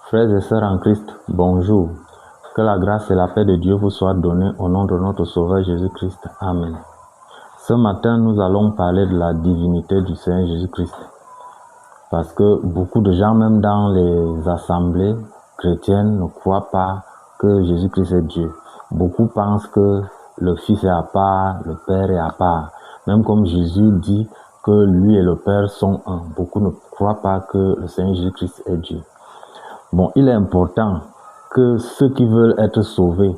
Frères et sœurs en Christ, bonjour. Que la grâce et la paix de Dieu vous soient données au nom de notre Sauveur Jésus-Christ. Amen. Ce matin, nous allons parler de la divinité du Seigneur Jésus-Christ. Parce que beaucoup de gens, même dans les assemblées chrétiennes, ne croient pas que Jésus-Christ est Dieu. Beaucoup pensent que le Fils est à part, le Père est à part. Même comme Jésus dit que lui et le Père sont un. Beaucoup ne croient pas que le Seigneur Jésus-Christ est Dieu. Bon, il est important que ceux qui veulent être sauvés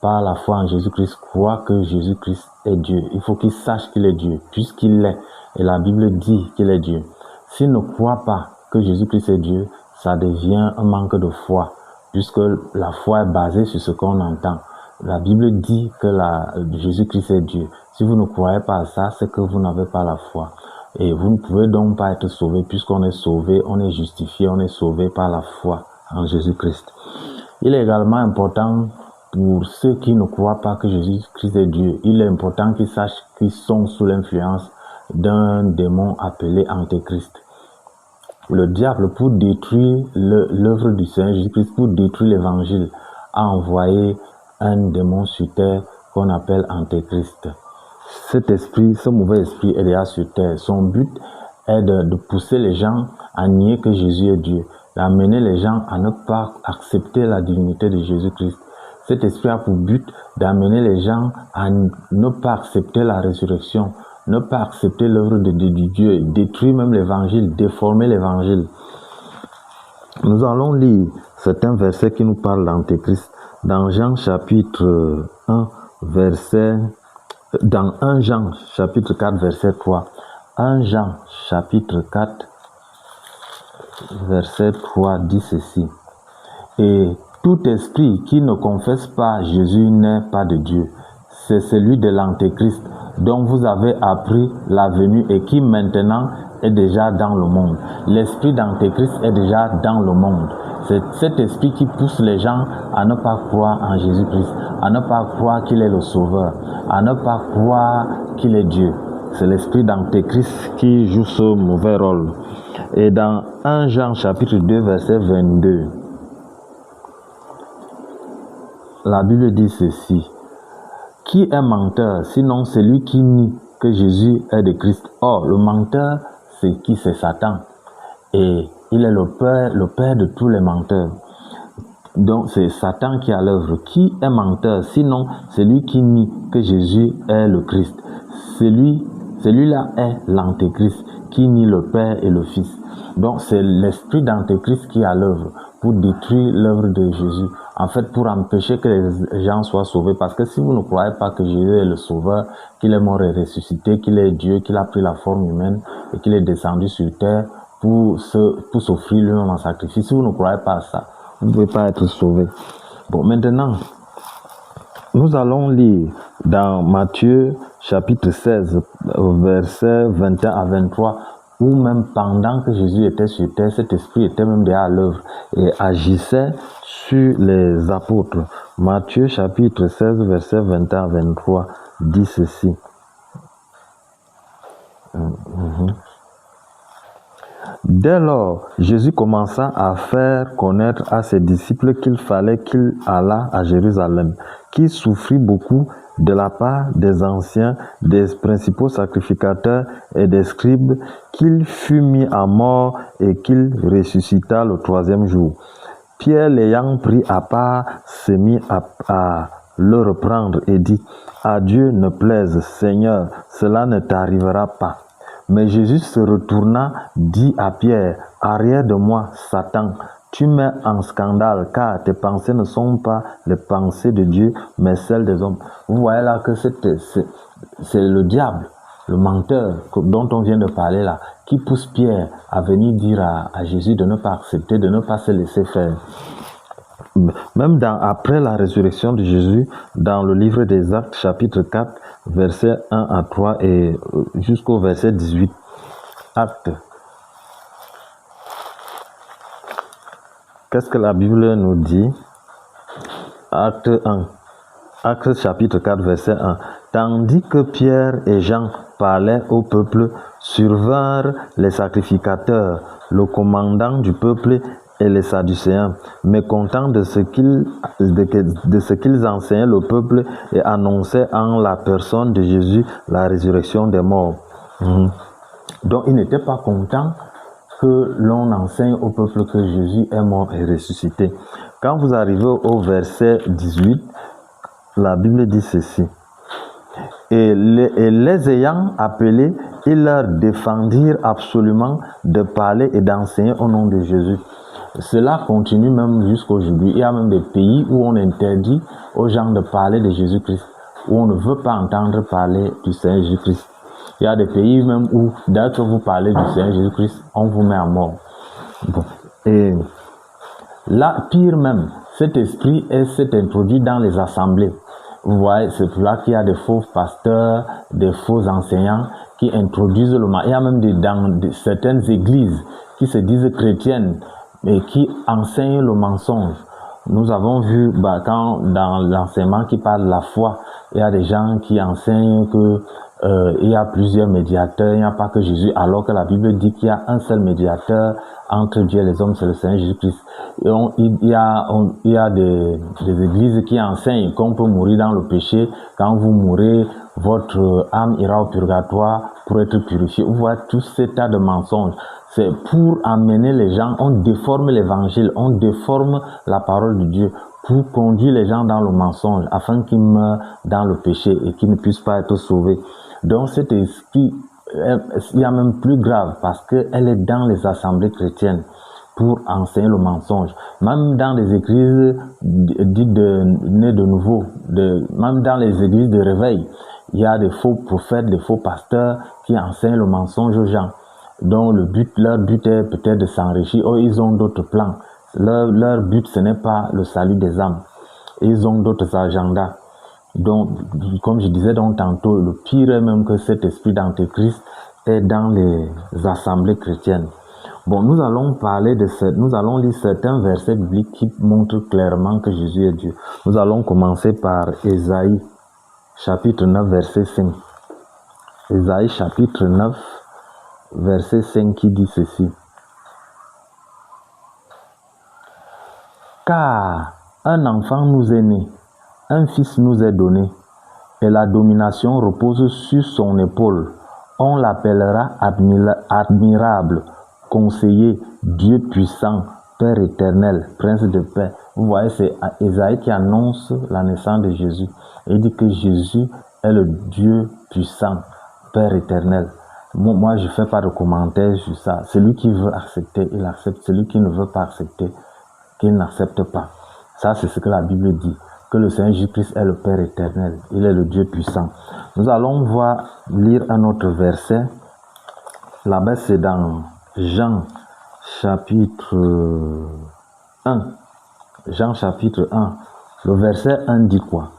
par la foi en Jésus-Christ croient que Jésus-Christ est Dieu. Il faut qu'ils sachent qu'il est Dieu, puisqu'il l'est. Et la Bible dit qu'il est Dieu. S'ils ne croient pas que Jésus-Christ est Dieu, ça devient un manque de foi, puisque la foi est basée sur ce qu'on entend. La Bible dit que Jésus-Christ est Dieu. Si vous ne croyez pas à ça, c'est que vous n'avez pas la foi. Et vous ne pouvez donc pas être sauvé, puisqu'on est sauvé, on est justifié, on est sauvé par la foi en Jésus-Christ. Il est également important pour ceux qui ne croient pas que Jésus-Christ est Dieu. Il est important qu'ils sachent qu'ils sont sous l'influence d'un démon appelé Antéchrist. Le diable, pour détruire l'œuvre du Seigneur Jésus-Christ, pour détruire l'évangile, a envoyé un démon sur terre qu'on appelle Antéchrist. Cet esprit, ce mauvais esprit est déjà sur terre. Son but est de pousser les gens à nier que Jésus est Dieu, d'amener les gens à ne pas accepter la divinité de Jésus-Christ. Cet esprit a pour but d'amener les gens à ne pas accepter la résurrection, ne pas accepter l'œuvre de Dieu, détruire même l'évangile, déformer l'évangile. Nous allons lire certains versets qui nous parlent d'Antéchrist dans Jean chapitre 1, dans 1 Jean chapitre 4, verset 3. 1 Jean chapitre 4, verset 3 dit ceci. Et tout esprit qui ne confesse pas Jésus n'est pas de Dieu. C'est celui de l'Antéchrist dont vous avez appris la venue et qui maintenant est déjà dans le monde. L'esprit d'Antéchrist est déjà dans le monde. C'est cet esprit qui pousse les gens à ne pas croire en Jésus-Christ, à ne pas croire qu'il est le Sauveur, à ne pas croire qu'il est Dieu. C'est l'esprit d'Antéchrist qui joue ce mauvais rôle. Et dans 1 Jean chapitre 2, verset 22, la Bible dit ceci. Qui est menteur, sinon celui qui nie que Jésus est de Christ? Or, le menteur, c'est qui? C'est Satan. Et il est le père de tous les menteurs. Donc, c'est Satan qui est à l'œuvre. Qui est menteur, sinon celui qui nie que Jésus est le Christ? Celui-là est l'Antéchrist, qui nie le Père et le Fils. Donc, c'est l'esprit d'Antéchrist qui est à l'œuvre pour détruire l'œuvre de Jésus. En fait, pour empêcher que les gens soient sauvés. Parce que si vous ne croyez pas que Jésus est le Sauveur, qu'il est mort et ressuscité, qu'il est Dieu, qu'il a pris la forme humaine et qu'il est descendu sur terre pour s'offrir lui-même en sacrifice, si vous ne croyez pas à ça, vous ne pouvez pas être sauvé. Bon, maintenant, nous allons lire dans Matthieu chapitre 16, versets 21 à 23, où même pendant que Jésus était sur terre, cet esprit était même déjà à l'œuvre et agissait sur les apôtres. Matthieu chapitre 16, versets 21 à 23 dit ceci. Dès lors, Jésus commença à faire connaître à ses disciples qu'il fallait qu'il allât à Jérusalem, qu'il souffrit beaucoup de la part des anciens, des principaux sacrificateurs et des scribes, qu'il fut mis à mort et qu'il ressuscita le troisième jour. Pierre, l'ayant pris à part, s'est mis à le reprendre et dit, « À Dieu ne plaise, Seigneur, cela ne t'arrivera pas. » Mais Jésus se retourna, dit à Pierre, « Arrière de moi, Satan, tu mets en scandale, car tes pensées ne sont pas les pensées de Dieu, mais celles des hommes. » Vous voyez là que c'est le diable, le menteur dont on vient de parler là, qui pousse Pierre à venir dire à Jésus de ne pas accepter, de ne pas se laisser faire. Même après la résurrection de Jésus, dans le livre des Actes, chapitre 4, versets 1 à 3 et jusqu'au verset 18. Actes. Qu'est-ce que la Bible nous dit? Acte 1. Actes chapitre 4, verset 1. Tandis que Pierre et Jean parlaient au peuple, survinrent les sacrificateurs, le commandant du peuple et les Sadducéens, mécontents de ce qu'ils enseignaient le peuple et annonçaient en la personne de Jésus la résurrection des morts. Donc, ils n'étaient pas contents que l'on enseigne au peuple que Jésus est mort et ressuscité. Quand vous arrivez au verset 18, la Bible dit ceci. Et les ayant appelés, ils leur défendirent absolument de parler et d'enseigner au nom de Jésus. Cela continue même jusqu'aujourd'hui. Il y a même des pays où on interdit aux gens de parler de Jésus-Christ, où on ne veut pas entendre parler du Seigneur Jésus-Christ. Il y a des pays même où, dès que vous parlez du Seigneur Jésus-Christ, on vous met à mort. Bon. Et là, pire même, cet esprit s'est introduit dans les assemblées. Vous voyez, c'est pour là qu'il y a des faux pasteurs, des faux enseignants qui introduisent le mal. Il y a même dans certaines églises qui se disent chrétiennes et qui enseignent le mensonge. Nous avons vu quand dans l'enseignement qui parle de la foi, il y a des gens qui enseignent que il y a plusieurs médiateurs, il n'y a pas que Jésus, alors que la Bible dit qu'il y a un seul médiateur entre Dieu et les hommes, c'est le Seigneur Jésus-Christ. Et il y a des églises qui enseignent qu'on peut mourir dans le péché. Quand vous mourrez, votre âme ira au purgatoire pour être purifiée. Vous voyez tout ce tas de mensonges. C'est pour amener les gens, on déforme l'évangile, on déforme la parole de Dieu pour conduire les gens dans le mensonge afin qu'ils meurent dans le péché et qu'ils ne puissent pas être sauvés. Donc cet esprit, il y a même plus grave parce qu'elle est dans les assemblées chrétiennes pour enseigner le mensonge. Même dans les églises dites nées de nouveau, même dans les églises de réveil, il y a des faux prophètes, des faux pasteurs qui enseignent le mensonge aux gens. Donc leur but est peut-être de s'enrichir. Oh, ils ont d'autres plans. Leur but, ce n'est pas le salut des âmes. Ils ont d'autres agendas. Donc, comme je disais donc tantôt, le pire est même que cet esprit d'antéchrist est dans les assemblées chrétiennes. Bon, nous allons lire certains versets bibliques qui montrent clairement que Jésus est Dieu. Nous allons commencer par Ésaïe, chapitre 9, verset 5. Ésaïe, chapitre 9, verset 5 qui dit ceci. Car un enfant nous est né, un fils nous est donné, et la domination repose sur son épaule. On l'appellera admirable, conseiller, Dieu puissant, Père éternel, Prince de paix. Vous voyez, c'est Ésaïe qui annonce la naissance de Jésus. Et il dit que Jésus est le Dieu puissant, Père éternel. Moi, je ne fais pas de commentaires sur ça. Celui qui veut accepter, il accepte. Celui qui ne veut pas accepter, qu'il n'accepte pas. Ça, c'est ce que la Bible dit. Que le Seigneur Jésus-Christ est le Père éternel. Il est le Dieu puissant. Nous allons lire un autre verset. Là-bas, c'est dans Jean, chapitre 1. Jean, chapitre 1. Le verset 1 dit quoi?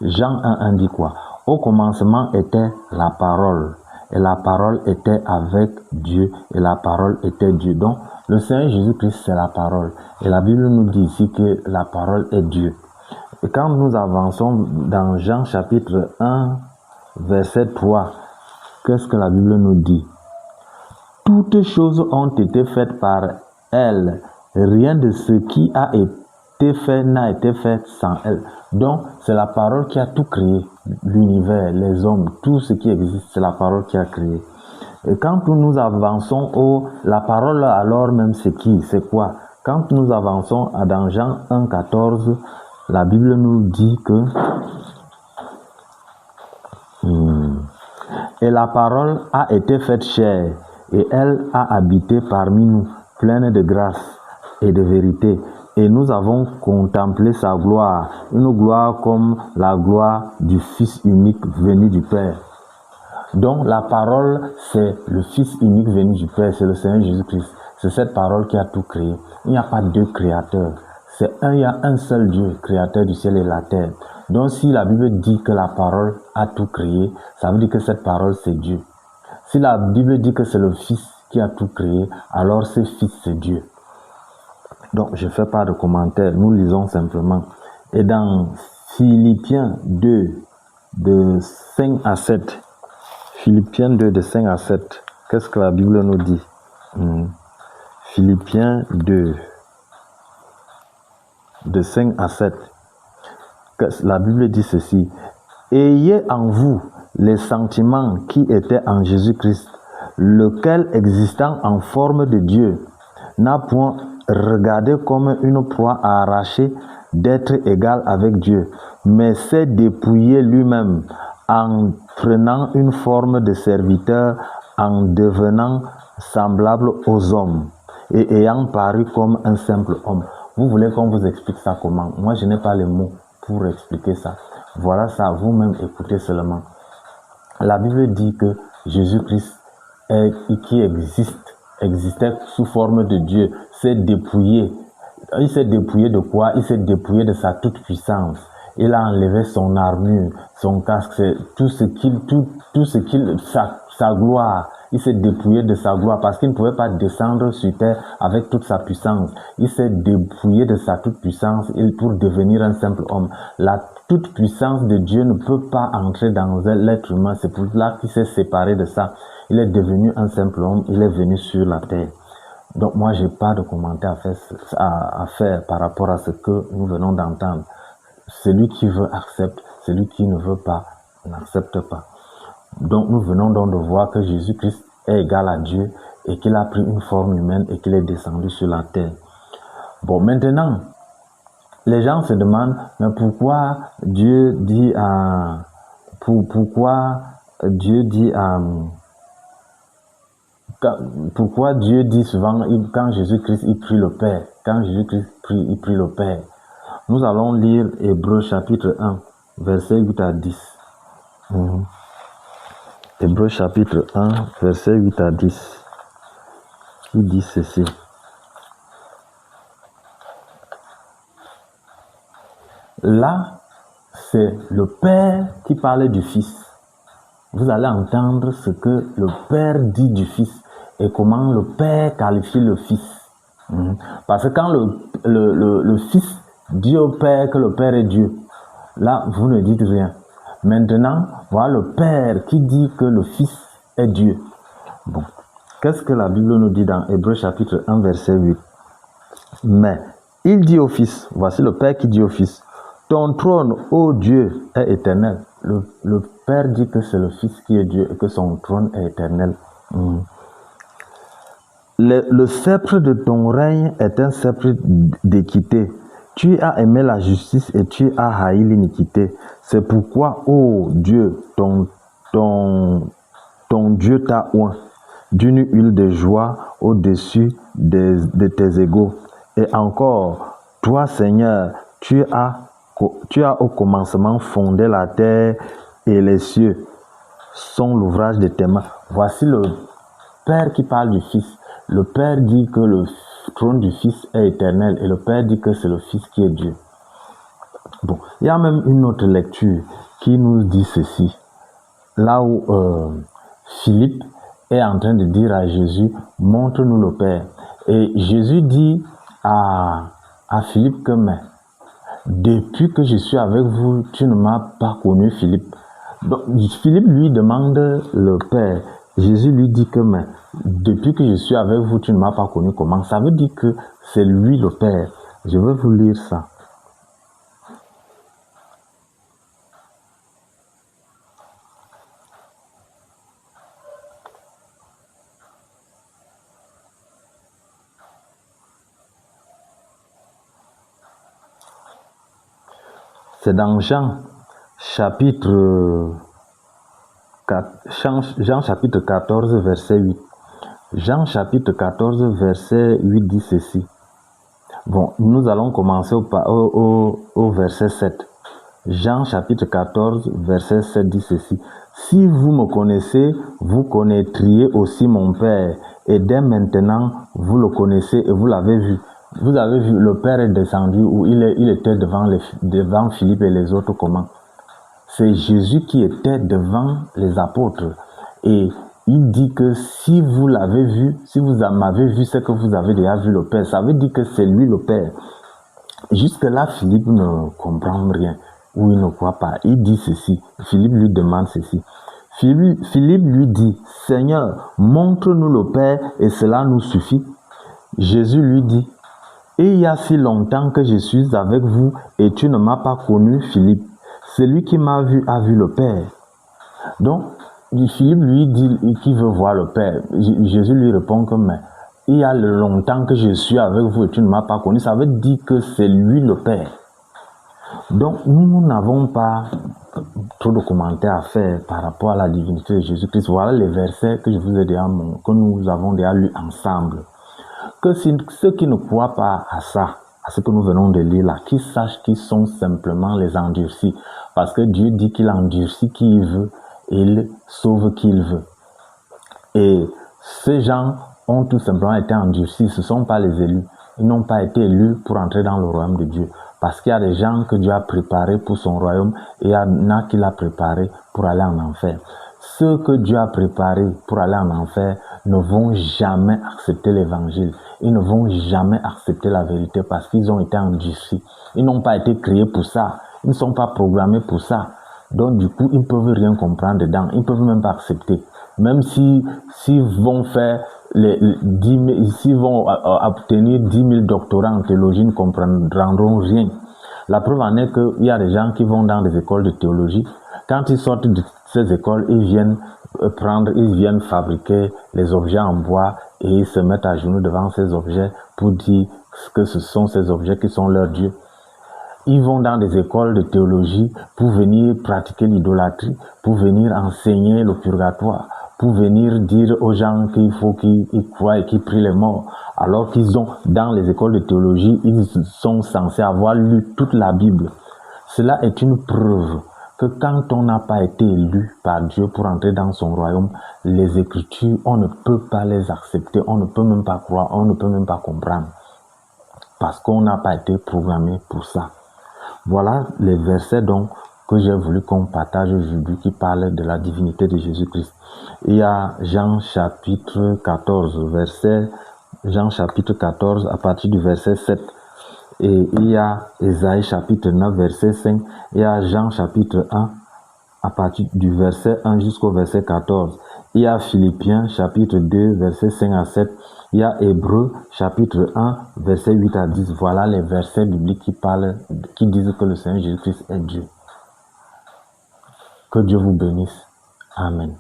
Jean 1 dit quoi? Au commencement était la parole. Et la parole était avec Dieu. Et la parole était Dieu. Donc, le Seigneur Jésus-Christ, c'est la parole. Et la Bible nous dit ici que la parole est Dieu. Et quand nous avançons dans Jean chapitre 1, verset 3, qu'est-ce que la Bible nous dit? Toutes choses ont été faites par elle. Rien de ce qui a été fait n'a été fait sans elle. Donc, c'est la parole qui a tout créé. L'univers, les hommes, tout ce qui existe, c'est la parole qui a créé. Et quand nous avançons la parole alors même c'est qui? C'est quoi? Quand nous avançons dans Jean 1, 14, la Bible nous dit que et la parole a été faite chair et elle a habité parmi nous, pleine de grâce et de vérité. Et nous avons contemplé sa gloire, une gloire comme la gloire du Fils unique venu du Père. Donc la parole, c'est le Fils unique venu du Père, c'est le Seigneur Jésus-Christ. C'est cette parole qui a tout créé. Il n'y a pas deux créateurs. Il y a un seul Dieu, créateur du ciel et de la terre. Donc si la Bible dit que la parole a tout créé, ça veut dire que cette parole c'est Dieu. Si la Bible dit que c'est le Fils qui a tout créé, alors ce Fils c'est Dieu. Donc je ne fais pas de commentaires, nous lisons simplement. Et dans Philippiens 2, de 5 à 7, Philippiens 2, de 5 à 7, qu'est-ce que la Bible nous dit? Philippiens 2, de 5 à 7, la Bible dit ceci. Ayez en vous les sentiments qui étaient en Jésus-Christ, lequel, existant en forme de Dieu, n'a point regardé comme une proie à arracher d'être égal avec Dieu, mais s'est dépouillé lui-même en prenant une forme de serviteur, en devenant semblable aux hommes et ayant paru comme un simple homme. Vous voulez qu'on vous explique ça comment? Moi, je n'ai pas les mots pour expliquer ça. Voilà ça, vous-même écoutez seulement. La Bible dit que Jésus-Christ, qui existait sous forme de Dieu, s'est dépouillé. Il s'est dépouillé de quoi? Il s'est dépouillé de sa toute-puissance. Il a enlevé son armure, son casque, sa gloire. Il s'est dépouillé de sa gloire parce qu'il ne pouvait pas descendre sur terre avec toute sa puissance. Il s'est dépouillé de sa toute-puissance pour devenir un simple homme. La toute-puissance de Dieu ne peut pas entrer dans l'être humain. C'est pour cela qu'il s'est séparé de ça. Il est devenu un simple homme. Il est venu sur la terre. Donc moi, je n'ai pas de commentaire à faire par rapport à ce que nous venons d'entendre. Celui qui veut accepte, celui qui ne veut pas n'accepte pas. Donc nous venons donc de voir que Jésus-Christ est égal à Dieu et qu'il a pris une forme humaine et qu'il est descendu sur la terre. Bon, maintenant, les gens se demandent, mais pourquoi Dieu dit souvent, quand Jésus-Christ il prie le Père, quand Jésus-Christ prie, il prie le Père. Nous allons lire Hébreux chapitre 1, versets 8 à 10. Hébreux chapitre 1, versets 8 à 10. Il dit ceci. Là, c'est le Père qui parle du Fils. Vous allez entendre ce que le Père dit du Fils et comment le Père qualifie le Fils. Parce que quand le Fils dit au Père que le Père est Dieu, là, vous ne dites rien. Maintenant, voilà le Père qui dit que le Fils est Dieu. Bon, qu'est-ce que la Bible nous dit dans Hébreux chapitre 1, verset 8? Mais il dit au Fils, voici le Père qui dit au Fils, ton trône, ô Dieu, est éternel. Le Père dit que c'est le Fils qui est Dieu et que son trône est éternel. Le sceptre de ton règne est un sceptre d'équité. Tu as aimé la justice et tu as haï l'iniquité. C'est pourquoi, ô Dieu, ton Dieu t'a oint d'une huile de joie au-dessus de tes égaux. Et encore, toi, Seigneur, tu as au commencement fondé la terre et les cieux sont l'ouvrage de tes mains. Voici le Père qui parle du Fils. Le Père dit que le trône du Fils est éternel et le Père dit que c'est le Fils qui est Dieu. Bon, il y a même une autre lecture qui nous dit ceci. Là où Philippe est en train de dire à Jésus, montre-nous le Père. Et Jésus dit à Philippe que, mais depuis que je suis avec vous, tu ne m'as pas connu, Philippe. Donc, Philippe lui demande le Père. Jésus lui dit que, mais depuis que je suis avec vous, tu ne m'as pas connu. Comment? Ça veut dire que c'est lui le Père. Je vais vous lire ça. C'est dans Jean chapitre 14, verset 8. Jean chapitre 14, verset 8 dit ceci. Bon, nous allons commencer au verset 7. Jean chapitre 14, verset 7 dit ceci. Si vous me connaissez, vous connaîtriez aussi mon Père. Et dès maintenant, vous le connaissez et vous l'avez vu. Vous avez vu, le Père est descendu où il était devant Philippe et les autres comment? C'est Jésus qui était devant les apôtres. Et il dit que si vous l'avez vu, si vous m'avez vu, c'est que vous avez déjà vu le Père. Ça veut dire que c'est lui le Père. Jusque-là, Philippe ne comprend rien ou il ne croit pas. Il dit ceci. Philippe lui demande ceci. Philippe lui dit, Seigneur, montre-nous le Père et cela nous suffit. Jésus lui dit, Et il y a si longtemps que je suis avec vous et tu ne m'as pas connu, Philippe. Celui qui m'a vu a vu le Père. Donc, Philippe lui dit qu'il veut voir le Père. Jésus lui répond que, mais il y a longtemps que je suis avec vous et tu ne m'as pas connu. Ça veut dire que c'est lui le Père. Donc, nous n'avons pas trop de commentaires à faire par rapport à la divinité de Jésus-Christ. Voilà les versets que je vous ai déjà que nous avons déjà lus ensemble. Que ceux qui ne croient pas à ça, à ce que nous venons de lire là, qu'ils sachent qu'ils sont simplement les endurcis. Parce que Dieu dit qu'il endurcit qui il veut et il sauve qui il veut. Et ces gens ont tout simplement été endurcis. Ce ne sont pas les élus. Ils n'ont pas été élus pour entrer dans le royaume de Dieu. Parce qu'il y a des gens que Dieu a préparés pour son royaume et il y en a qu'il a préparés pour aller en enfer. Ceux que Dieu a préparés pour aller en enfer ne vont jamais accepter l'évangile. Ils ne vont jamais accepter la vérité parce qu'ils ont été endurcis. Ils n'ont pas été créés pour ça. Ils ne sont pas programmés pour ça. Donc du coup, ils ne peuvent rien comprendre dedans. Ils ne peuvent même pas accepter. Même s'ils vont faire s'ils vont obtenir 10 000 doctorats en théologie, ils ne comprendront rien. La preuve en est qu'il y a des gens qui vont dans des écoles de théologie. Quand ils sortent de ces écoles, ils viennent fabriquer les objets en bois et ils se mettent à genoux devant ces objets pour dire que ce sont ces objets qui sont leurs dieux. Ils vont dans des écoles de théologie pour venir pratiquer l'idolâtrie, pour venir enseigner le purgatoire, pour venir dire aux gens qu'il faut qu'ils croient et qu'ils prient les morts. Alors qu'ils ont, dans les écoles de théologie, ils sont censés avoir lu toute la Bible. Cela est une preuve que quand on n'a pas été élu par Dieu pour entrer dans son royaume, les Écritures, on ne peut pas les accepter, on ne peut même pas croire, on ne peut même pas comprendre. Parce qu'on n'a pas été programmé pour ça. Voilà les versets donc que j'ai voulu qu'on partage aujourd'hui qui parlent de la divinité de Jésus-Christ. Il y a Jean chapitre 14, Jean chapitre 14 à partir du verset 7. Et il y a Ésaïe chapitre 9, verset 5. Il y a Jean chapitre 1 à partir du verset 1 jusqu'au verset 14. Il y a Philippiens chapitre 2, verset 5 à 7. Il y a Hébreux chapitre 1, verset 8 à 10. Voilà les versets bibliques qui disent que le Seigneur Jésus-Christ est Dieu. Que Dieu vous bénisse. Amen.